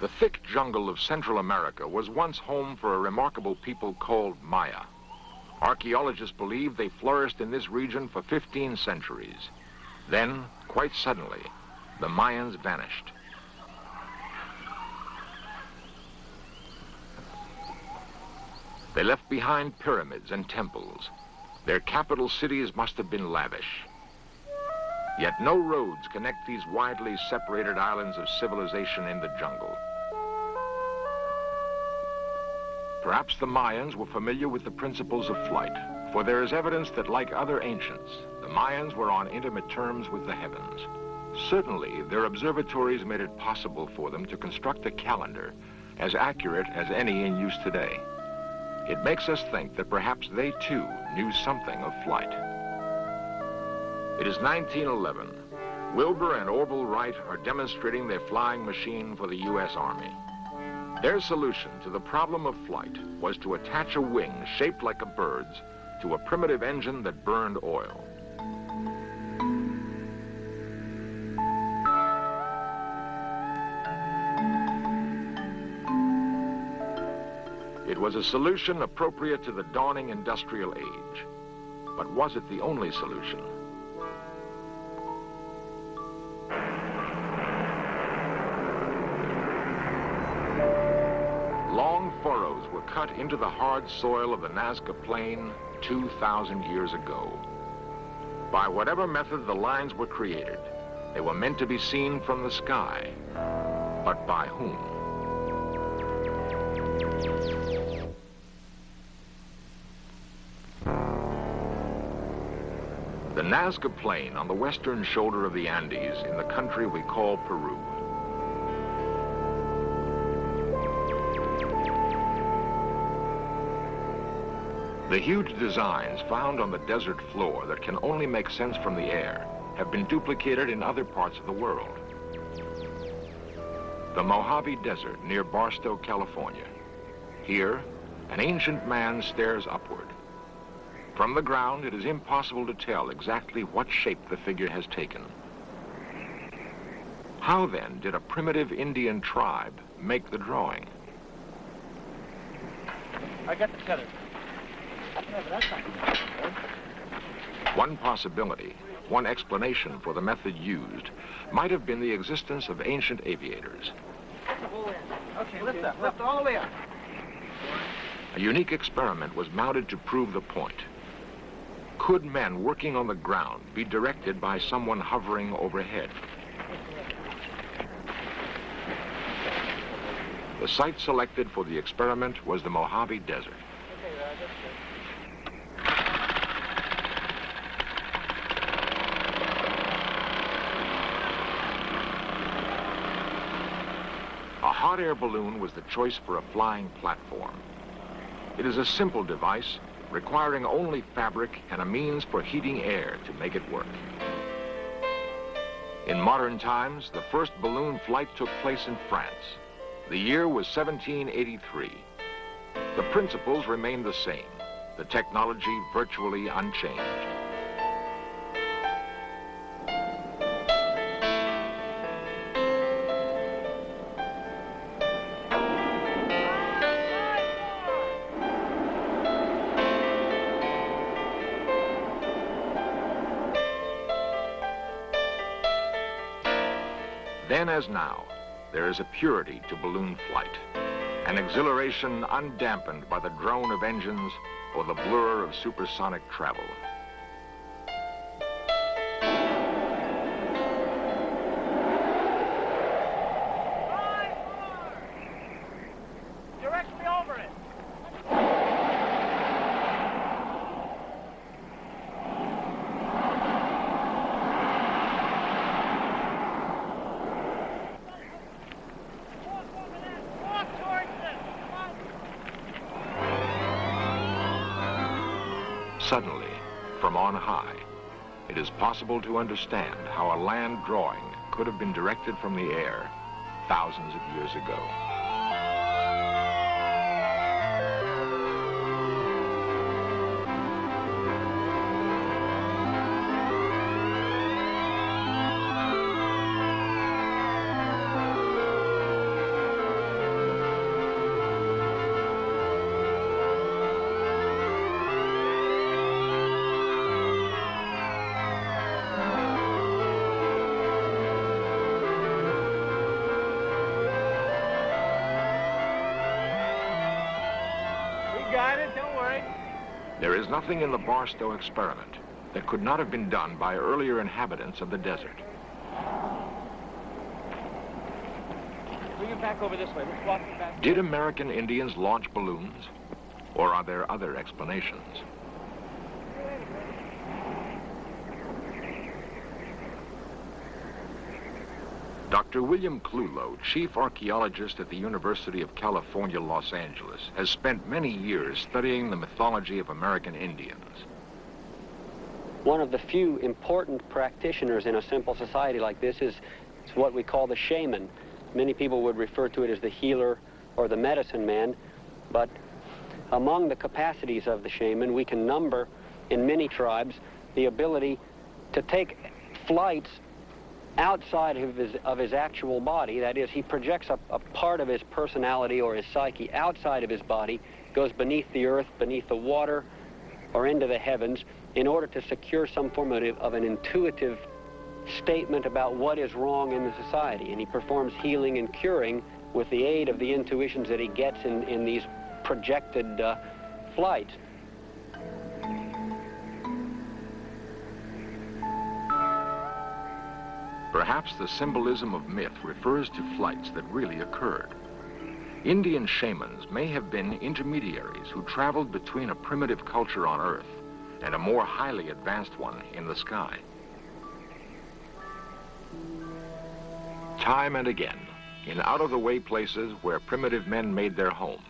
The thick jungle of Central America was once home for a remarkable people called Maya. Archaeologists believe they flourished in this region for 15 centuries. Then, quite suddenly, the Mayans vanished. They left behind pyramids and temples. Their capital cities must have been lavish. Yet no roads connect these widely separated islands of civilization in the jungle. Perhaps the Mayans were familiar with the principles of flight, for there is evidence that, like other ancients, the Mayans were on intimate terms with the heavens. Certainly, their observatories made it possible for them to construct a calendar as accurate as any in use today. It makes us think that perhaps they, too, knew something of flight. It is 1911. Wilbur and Orville Wright are demonstrating their flying machine for the U.S. Army. Their solution to the problem of flight was to attach a wing shaped like a bird's to a primitive engine that burned oil. It was a solution appropriate to the dawning industrial age. But was it the only solution? Long furrows were cut into the hard soil of the Nazca Plain 2,000 years ago. By whatever method the lines were created, they were meant to be seen from the sky. But by whom? The Nazca Plain on the western shoulder of the Andes in the country we call Peru. The huge designs found on the desert floor that can only make sense from the air have been duplicated in other parts of the world. The Mojave Desert near Barstow, California. Here, an ancient man stares upward. From the ground, it is impossible to tell exactly what shape the figure has taken. How then did a primitive Indian tribe make the drawing? I got the cutter. Yeah, but that's not good. One possibility, one explanation for the method used, might have been the existence of ancient aviators. Okay, lift up, lift all the way up. A unique experiment was mounted to prove the point. Could men working on the ground be directed by someone hovering overhead? The site selected for the experiment was the Mojave Desert. A hot air balloon was the choice for a flying platform. It is a simple device requiring only fabric and a means for heating air to make it work. In modern times, the first balloon flight took place in France. The year was 1783. The principles remained the same, the technology virtually unchanged. Then as now, there is a purity to balloon flight, an exhilaration undampened by the drone of engines or the blur of supersonic travel. Directly over it. Suddenly, from on high, it is possible to understand how a land drawing could have been directed from the air thousands of years ago. worry. There is nothing in the Barstow experiment that could not have been done by earlier inhabitants of the desert. Bring him back over this way. Let's walk him back. Did American Indians launch balloons? Or are there other explanations? Dr. William Clulow, chief archaeologist at the University of California, Los Angeles, has spent many years studying the mythology of American Indians. One of the few important practitioners in a simple society like this is what we call the shaman. Many people would refer to it as the healer or the medicine man, but among the capacities of the shaman, we can number in many tribes the ability to take flights outside of his actual body. That is, he projects a part of his personality or his psyche outside of his body, goes beneath the earth, beneath the water, or into the heavens in order to secure some form of an intuitive statement about what is wrong in the society. And he performs healing and curing with the aid of the intuitions that he gets in these projected flights. Perhaps the symbolism of myth refers to flights that really occurred. Indian shamans may have been intermediaries who traveled between a primitive culture on Earth and a more highly advanced one in the sky. Time and again, in out-of-the-way places where primitive men made their home,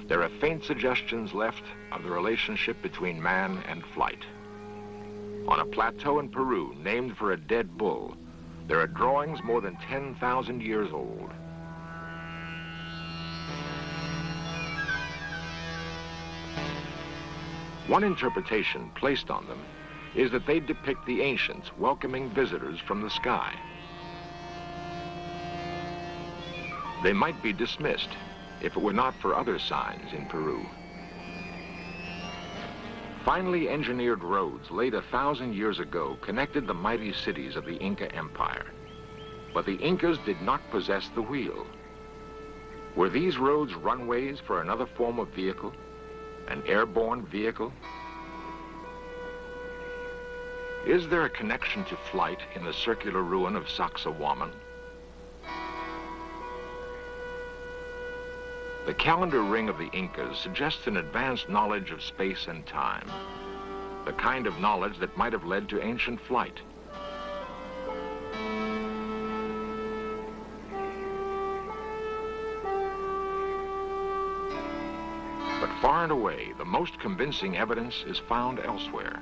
there are faint suggestions left of the relationship between man and flight. On a plateau in Peru named for a dead bull, there are drawings more than 10,000 years old. One interpretation placed on them is that they depict the ancients welcoming visitors from the sky. They might be dismissed if it were not for other signs in Peru. Finely engineered roads laid 1,000 years ago connected the mighty cities of the Inca Empire. But the Incas did not possess the wheel. Were these roads runways for another form of vehicle? An airborne vehicle? Is there a connection to flight in the circular ruin of Sacsayhuaman? The calendar ring of the Incas suggests an advanced knowledge of space and time, the kind of knowledge that might have led to ancient flight. But far and away, the most convincing evidence is found elsewhere.